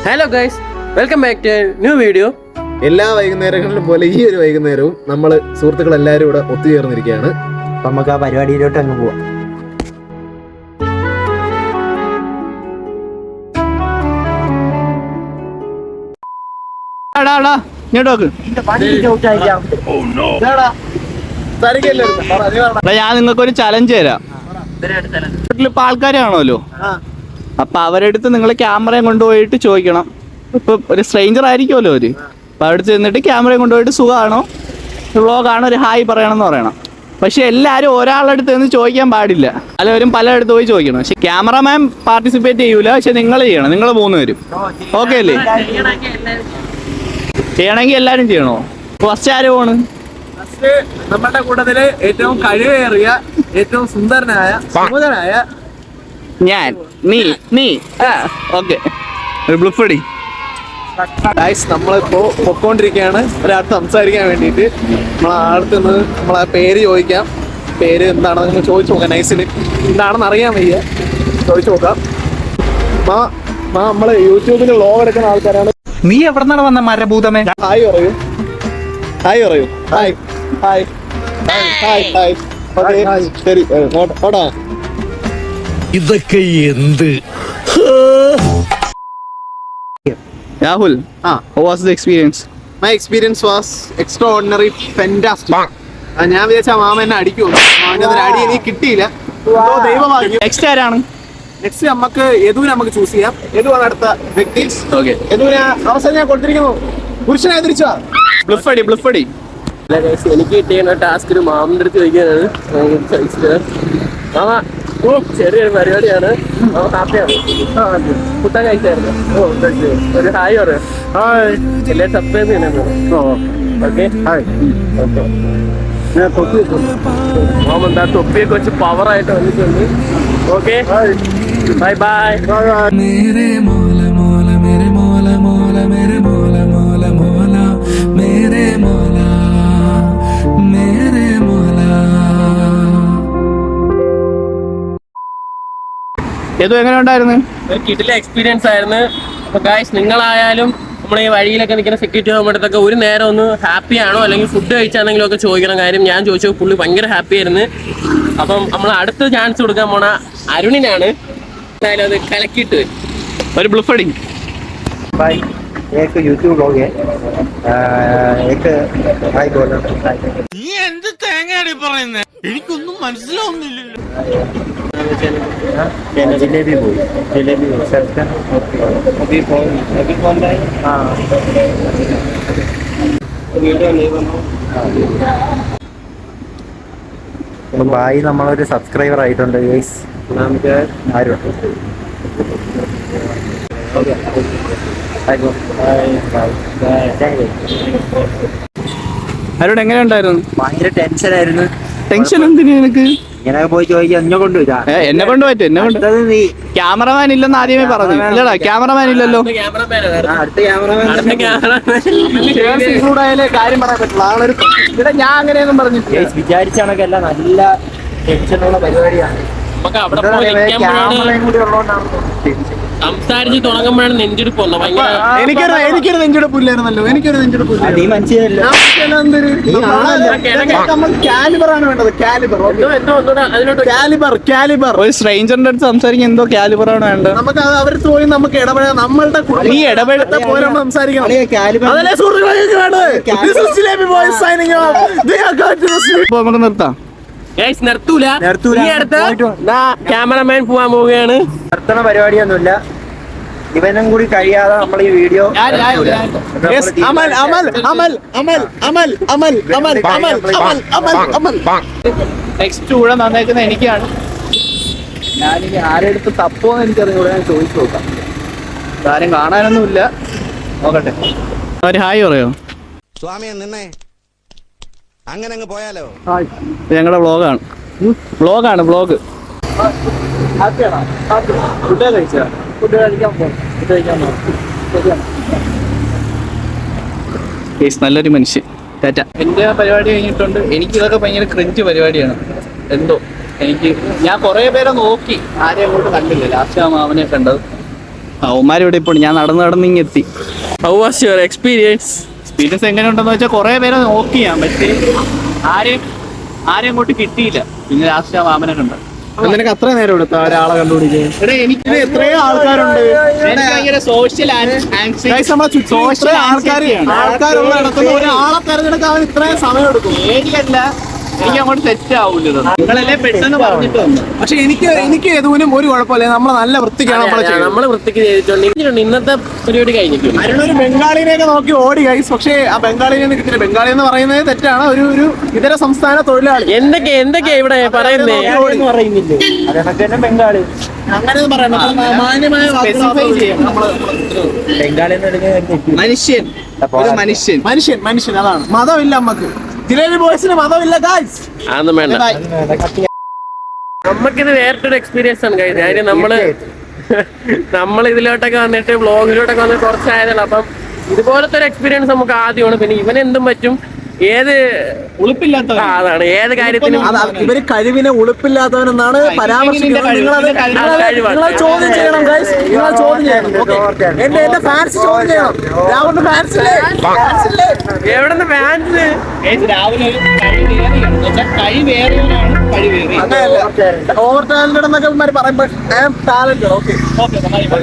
Hello guys, welcome back to new video. എല്ലാ വൈകുന്നേരങ്ങളിലും പോലെ ഈ ഒരു വൈകുന്നേരവും നമ്മൾ സുഹൃത്തുക്കൾ എല്ലാവരും ഇവിടെ ഒത്തുചേർന്നിരിക്കുകയാണ്. അപ്പം നമുക്ക് ആ പരിപാടിയിലോട്ട് അങ്ങ് പോവാം. ഞാൻ നിങ്ങൾക്കൊരു ചലഞ്ച് തരാം. ഇപ്പൊ ആൾക്കാരാണല്ലോ, അപ്പൊ അവരെടുത്ത് നിങ്ങൾ ക്യാമറയും കൊണ്ടുപോയിട്ട് ചോദിക്കണം. ഇപ്പൊ ഒരു സ്ട്രേഞ്ചർ ആയിരിക്കുമല്ലോ അവര്, അപ്പൊ അവിടെ ചെന്നിട്ട് ക്യാമറയും കൊണ്ടുപോയിട്ട് സുഖമാണോ, വ്ളോഗാണോ, ഒരു ഹായ് പറയണമെന്ന് പറയണം. പക്ഷെ എല്ലാവരും ഒരാളടുത്ത് നിന്ന് ചോദിക്കാൻ പാടില്ല, പലവരും പലയിടത്ത് പോയി ചോദിക്കണം. പക്ഷെ ക്യാമറമാൻ പാർട്ടിസിപ്പേറ്റ് ചെയ്യൂല, പക്ഷെ നിങ്ങൾ ചെയ്യണം. നിങ്ങൾ 3 പേരും ഓക്കെ അല്ലേ? ചെയ്യണമെങ്കിൽ എല്ലാരും ചെയ്യണോ? ഫസ്റ്റ് ആര് പോണ്? നമ്മുടെ കൂട്ടത്തില് ഏറ്റവും കഴിവേറിയ, ഏറ്റവും സുന്ദരനായ, സുമുഖനായ ഞാൻ, നീ ഓക്കെ. ഒരു ബ്ലിഫടി. നമ്മളിപ്പോ പൊക്കോണ്ടിരിക്കുകയാണ് ഒരാൾക്ക് സംസാരിക്കാൻ വേണ്ടിയിട്ട്. നമ്മളടുത്ത് നിന്ന് നമ്മളെ പേര് ചോദിക്കാം. പേര് എന്താണെന്ന് നിങ്ങൾ ചോദിച്ചു നോക്കാം. നൈസിന് എന്താണെന്ന് അറിയാൻ വയ്യ, ചോദിച്ചു നോക്കാം. നമ്മള് യൂട്യൂബിൽ വ്ളോഗ് എടുക്കുന്ന ആൾക്കാരാണ്. നീ എവിടെന്നാണ് വന്ന മരഭൂതമേ? ഹായ് പറയൂ, ഹായ് പറയൂ, hi hi hi hi. Okay ശരി, ഓടാ. ഇതൊക്കെ എന്ത്? Rahul, how was the experience? My experience was extraordinary, fantastic. ഞാൻ വിചാരിച്ച മാമ എന്നെ അടിക്കുമോ, മാമൻ്റെ അടി എനിക്ക് കിട്ടിയില്ല. ദൈവഭാഗ്യം. നെക്സ്റ്റ് ആരാണ്? നെക്സ്റ്റ് നമുക്ക് യദുവിനെ നമുക്ക് ചൂസ് ചെയ്യാം. യദുവാണ് അടുത്ത വ്യക്തി. ഓക്കെ, യദുവിനെ അവസരം ഞാൻ കൊടുത്തിരിക്കുന്നു. പുരുഷനായി തിരിച്ചാ ബ്ലിഫടി. എനിക്ക് കിട്ടിയ ടാസ്ക് ഒരു മാമിന്റെ അടുത്ത് ചോദിക്കാനാണ്. മാമ ചെറിയൊരു പരിപാടിയാണ്. മാമ ഹാപ്പിയാണ്. ഫുഡൊക്കെ കഴിച്ചായിരുന്നു. ഒരു ഹായ് പറയാം. എല്ലാവരും സബ്സ്ക്രൈബ് ചെയ്യണം. ഓക്കെ, മാമ എന്താ തൊപ്പിയൊക്കെ വെച്ച് പവറായിട്ട് വന്നിട്ടുണ്ട്. Okay, bye bye. മേരെ മോല മോല മേരെ മോല മോല മേരെ മോല മോല മോല മേരെ മോല മേരെ മോല. ഏതോ എങ്ങനെ ഉണ്ടായിരുന്നു? കിടിലൻ എക്സ്പീരിയൻസ് ആയിരുന്നു. അപ്പൊ ഗായ്സ്, നിങ്ങളായാലും നമ്മളെ ഈ വഴിയിലൊക്കെ നിൽക്കുന്ന സെക്യൂരിറ്റി ആകുമ്പോഴത്തൊക്കെ ഒരു നേരം ഒന്ന് ഹാപ്പി ആണോ അല്ലെങ്കിൽ ഫുഡ് കഴിച്ചാണെങ്കിലും ഒക്കെ ചോദിക്കണം. കാര്യം ഞാൻ ചോദിച്ചു, പുള്ളി ഭയങ്കര ഹാപ്പി ആയിരുന്നു. അപ്പം നമ്മൾ അടുത്ത ചാൻസ് കൊടുക്കാൻ പോണ അരുണിനാണ്. എന്തായാലും അത് കലക്കിയിട്ട് ഒരു ബ്ലിഫടി. भाई एक यूट्यूब ब्लॉग है, एक भाई बोल रहा है. നീ എന്ത് തേങ്ങയാണ് പറയുന്നത്? എനിക്കൊന്നും മനസ്സിലാവുന്നില്ലല്ലോ. जलेबी बोल, जलेबी बोल सकते हैं. अभी फोन है. हाँ, ഭായി നമ്മളൊരു സബ്സ്ക്രൈബർ ആയിട്ടുണ്ട് ഗൈസ്. ആരും അവരോട് എങ്ങനെ ഉണ്ടായിരുന്നു? ഭയങ്കര ടെൻഷനായിരുന്നു. ടെൻഷൻ എന്തിനു നിനക്ക്? ഇങ്ങനെ പോയി ചോദിക്കാൻ എന്നെ കൊണ്ടുവരാ. എന്നെ കൊണ്ട് പറ്റും, എന്നെ കൊണ്ട്. നീ ക്യാമറമാൻ ഇല്ലെന്ന് ആദ്യമേ പറഞ്ഞു. ഇല്ലടാ, ക്യാമറമാൻ ഇല്ലല്ലോ. അടുത്ത ക്യാമറമാൻ കാര്യം പറയാൻ പറ്റില്ല. ആളൊരു ഇവിടെ ഞാൻ അങ്ങനെയൊന്നും പറഞ്ഞിട്ടില്ല. വിചാരിച്ച കണക്കല്ല, നല്ല ടെൻഷനുള്ള പരിപാടിയാണ്. നമുക്ക് അവിടെ പോയി നിൽക്കുമ്പോഴാണ്, ക്യാമറയും കൂടി ഉള്ളതുകൊണ്ടാണ് ടെൻഷൻ. സംസാരിച്ച് തുടങ്ങുമ്പോഴാണ് നെഞ്ചെടുപ്പ് വന്നത്. ഭയങ്കര എനിക്കൊരു നെഞ്ചെടുപ്പില്ലായിരുന്നല്ലോ. എനിക്കൊരു നെഞ്ചെടുപ്പില്ല. നീ മനസ്സിലല്ലോ. കാലിബറാണ് വേണ്ടത്. കാലിബർ. ഒരു സ്ട്രേഞ്ചറിന്റെ അടുത്ത് സംസാരിക്കാൻ എന്തോ കാലിബറാണ് വേണ്ടത്. നമുക്ക് അവർക്ക് പോയി നമുക്ക് ഇടപെടാം. നമ്മളുടെ നീ ഇടപെടുത്ത പോലെ സംസാരിക്കണം. കാലിബർ നമുക്ക് നിർത്താം. നിർത്തൂല. ഈ അടുത്ത ക്യാമറമാൻ പോവാൻ പോവുകയാണ്. നിർത്തണ പരിപാടിയൊന്നുമില്ല. ഇവനും കൂടി കഴിയാതെ നമ്മൾ ഈ വീഡിയോ നെക്സ്റ്റ് കൂടെ നന്നേക്കുന്ന എനിക്കാണ്. ഞാനിനി ആരെടുത്ത് തപ്പോന്ന് എനിക്കറിഞ്ഞൂടെ, ഞാൻ ചോദിച്ചു നോക്കാം. ആരും കാണാനൊന്നുമില്ല, നോക്കട്ടെ. ഒരു ഹായ് പറയോ? സ്വാമിയെ നിന്നേ, അങ്ങനെ അങ്ങ് പോയാലോ? ഞങ്ങളുടെ വ്ളോഗാണ്. വ്ളോഗ്. ഫുഡ് കഴിച്ചാ? ഫുഡ് കഴിക്കാൻ പോകും. നല്ലൊരു മനുഷ്യൻ. ടാറ്റ. എൻ്റെ പരിപാടി കഴിഞ്ഞിട്ടുണ്ട്. എനിക്കിതൊക്കെ ഭയങ്കര ക്രിഞ്ച് പരിപാടിയാണ്. എന്തോ ഞാൻ കുറേ പേരെ നോക്കി, ആരെയും അങ്ങോട്ട് കണ്ടില്ല. ലാസ്റ്റ് ആ മാമനെ കണ്ടത്. അവന്മാരിവിടെ ഇപ്പോൾ ഞാൻ നടന്ന് ഇങ്ങെത്തി. How was your experience? Experience എങ്ങനെയുണ്ടെന്ന് വെച്ചാൽ കുറേ പേരെ നോക്കി ഞാൻ, പക്ഷേ ആരെയും അങ്ങോട്ട് കിട്ടിയില്ല. പിന്നെ ലാസ്റ്റ് ആ വാമനെ കണ്ട. നിനക്ക് അത്ര നേരം എടുത്ത ഒരാളെ കണ്ടുപിടിക്കാൻ? എനിക്ക് എത്രയോ ആൾക്കാരുണ്ട്. ഭയങ്കര സോഷ്യൽ ആൾക്കാരുള്ള ഇടത്തുനിന്ന് ഒരാളെ തെരഞ്ഞെടുക്കാൻ ഇത്രയും സമയം എടുക്കും. ഏരിയല്ല, എനിക്ക് അങ്ങോട്ട് സെറ്റ് ആവൂല. നിങ്ങളല്ലേ പെട്ടെന്ന് പറഞ്ഞിട്ട് വന്നു. പക്ഷെ എനിക്ക് ഏതുവിനും ഒരു കുഴപ്പമില്ല. നമ്മളെ നല്ല വൃത്തിക്കാണ് നമ്മള് വൃത്തിക്ക് ചെയ്തിട്ടുണ്ട്. ഇന്നത്തെ പരിപാടി കഴിഞ്ഞിട്ടുണ്ട്. അതിനൊരു ബംഗാളിനെയൊക്കെ നോക്കി ഓടി ഗൈസ്. പക്ഷേ ആ ബംഗാളിനെ കിട്ടില്ല. ബംഗാളി എന്ന് പറയുന്നത് തെറ്റാണ്. ഒരു ഇതര സംസ്ഥാന തൊഴിലാളി. എന്തൊക്കെയാ ഇവിടെ പറയുന്നേ? അതൊക്കെ തന്നെ ബംഗാളി. അങ്ങനെ മാന്യമായ ബംഗാളി മനുഷ്യൻ, ഒരു മനുഷ്യൻ അതാണ്. മതമില്ല നമ്മക്ക്. ജിലേബി ബോയ്സിന് മതമില്ല ഗൈസ്. അതൊന്നും വേണ്ട. നമുക്കിത് വേറിട്ടൊരു എക്സ്പീരിയൻസ് ആണ് കഴിഞ്ഞത്. കാര്യം നമ്മൾ ഇതിലോട്ടൊക്കെ വന്നിട്ട് വ്ളോഗിലോട്ടൊക്കെ വന്നിട്ട് കുറച്ചായതാണ്. അപ്പം ഇതുപോലത്തെ ഒരു എക്സ്പീരിയൻസ് നമുക്ക് ആദ്യമാണ്. പിന്നെ ഇവനെന്തും പറ്റും, ഏത് ഉളുപ്പില്ലാത്ത അതാണ് ഏത് കാര്യത്തിനും. ഇവര് കഴിവിനെ ഉളുപ്പില്ലാത്തവനെന്നാണ് പരാമർശിക്കുന്നത്. നിങ്ങളത് ചോദ്യം ചെയ്യണം ഗൈസ്. നിങ്ങൾ ചോദ്യം ചെയ്യണം. എന്റെ ഫാൻസ് ചോദ്യം ചെയ്യണം. രാഹുലിന്റെ ഫാൻസില്ലേ? എവിടെന്ന് ഫാൻസ്? രാവിലെ ഒരു കഴിവേറിയവനാണ് കഴിവേറി. അങ്ങനെയല്ല, ഓവർ ടാലന്റഡ് എന്നൊക്കെ ഇവന്മാര് പറയുമ്പോൾ ടാലന്റഡ്. ഓക്കെ,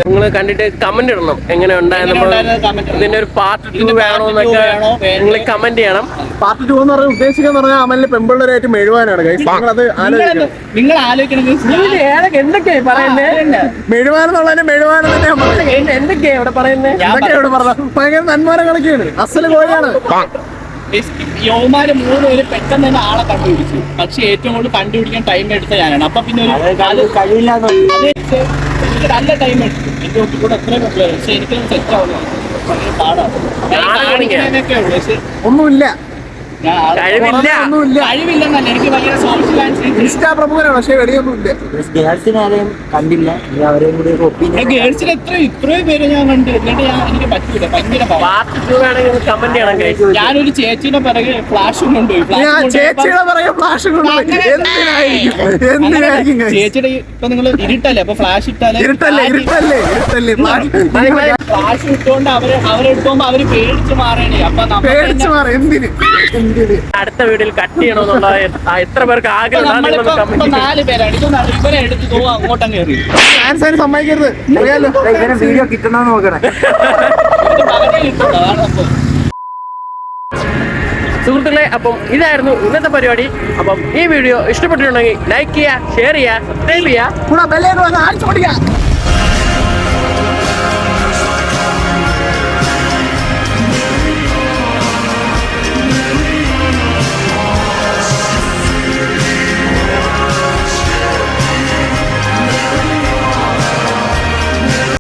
നിങ്ങൾ കണ്ടിട്ട് കമന്റ് ഇടണം എങ്ങനെ ഉണ്ടായിരുന്നു. ഇതിന്റെ ഒരു പാർട്ട് 2 വേണോന്നൊക്കെ നിങ്ങൾ കമന്റ് ചെയ്യണം. പാർട്ട് 2 എന്ന് പറഞ്ഞാൽ ഉദ്ദേശിക്കാന്ന് പറഞ്ഞാൽ അമലിന് പെമ്പിള്ളേരായിട്ട് മെഴുവാനാണ് ഗൈസ്. നിങ്ങളത് ആലോചിക്കണം. നിങ്ങൾ ആലോചിക്കണമെങ്കിൽ എന്തൊക്കെയാ പറയുന്നത്? മെഴുവാനെന്നുള്ളതിന് മെഴുവാനം തന്നെ ഞാൻ പറയുന്നത്. എന്തൊക്കെയാ ഇവിടെ പറയുന്നത്? എന്തൊക്കെയാ ഇവിടെ പറഞ്ഞത്? ഭയങ്കര നന്മര കളിക്കുകയാണ്. അസല് കോഴിയാണ്. യോമാര് 3 പേര് പെട്ടെന്ന് തന്നെ ആളെ കണ്ടുപിടിച്ചു. പക്ഷെ ഏറ്റവും കൂടുതൽ കണ്ടുപിടിക്കാൻ ടൈം എടുത്ത ഞാനാണ്. അപ്പൊ പിന്നെ കഴിവില്ലാന്ന് എനിക്ക് നല്ല ടൈം എടുത്തു. എന്റെ കൂടെ എത്രയും പക്ഷെ എനിക്കത് സെറ്റ് ആവുന്നു. കാണിക്കാനൊക്കെ ഉള്ളു. പക്ഷെ ഒന്നുമില്ല, കഴിവില്ല. കഴിവില്ലെന്നല്ല, എനിക്ക് ഭയങ്കര സോഷ്യൽ ആൻഡ് ഇൻസ്റ്റാ പ്രമുഖനാണ്. പക്ഷെ വെടിയൊന്നുമില്ല. ഗേൾസിനെ ആരെയും കണ്ടില്ല. ഇനി അവരെയും കൂടി ഒപ്പീനിയൻ. ഗേൾസിൽ ഇത്രയും പേര് ഞാൻ കണ്ടു. എന്നിട്ട് എനിക്ക് പറ്റൂല. ഭയങ്കര പാർട്ട് 2 വേണമെങ്കിൽ കമന്റ് ചെയ്യണം guys. ഞാനൊരു ചേച്ചിയുടെ പിറകെ ഫ്ലാഷും കൊണ്ടുപോയി. ചേച്ചിയുടെ പറയാ ഫ്ലാഷ് എന്തിനായിരിക്കും ചേച്ചിയുടെ ഇപ്പൊ നിങ്ങൾ ഇരുട്ടല്ലേ, അപ്പൊ ഫ്ലാഷ് ഇട്ടാലേ ഇരുട്ടല്ലേ ഫ്ലാഷ് ഇട്ടുകൊണ്ട് അവരെടുത്തോമ്പോ അവര് പേടിച്ച് മാറണേ. അപ്പൊ പേടിച്ച് മാറി. എന്തിന് അടുത്ത വീഡിയോയിൽ കട്ട് ചെയ്യണമെന്നുള്ള എത്ര പേർക്ക് ആഗ്രഹം? നമ്മളിപ്പോ 4 പേരാണ്. ഇവരെ എടുത്ത് പോവാ അങ്ങോട്ടങ്ങ് കയറി. ഫാൻസ് സമ്മതിക്കരുത്. അറിയാലോ, ഇവരെ വീഡിയോ കിട്ടണമെന്ന് നോക്കണേ. സുഹൃത്തുക്കളെ, അപ്പം ഇതായിരുന്നു ഇന്നത്തെ പരിപാടി. അപ്പം ഈ വീഡിയോ ഇഷ്ടപ്പെട്ടിട്ടുണ്ടെങ്കിൽ ലൈക്ക് ചെയ്യുക, ഷെയർ ചെയ്യുക, സബ്സ്ക്രൈബ് ചെയ്യുക. കൂടെ ബെല്ലേന്ന് വന്ന് ആഴ്ച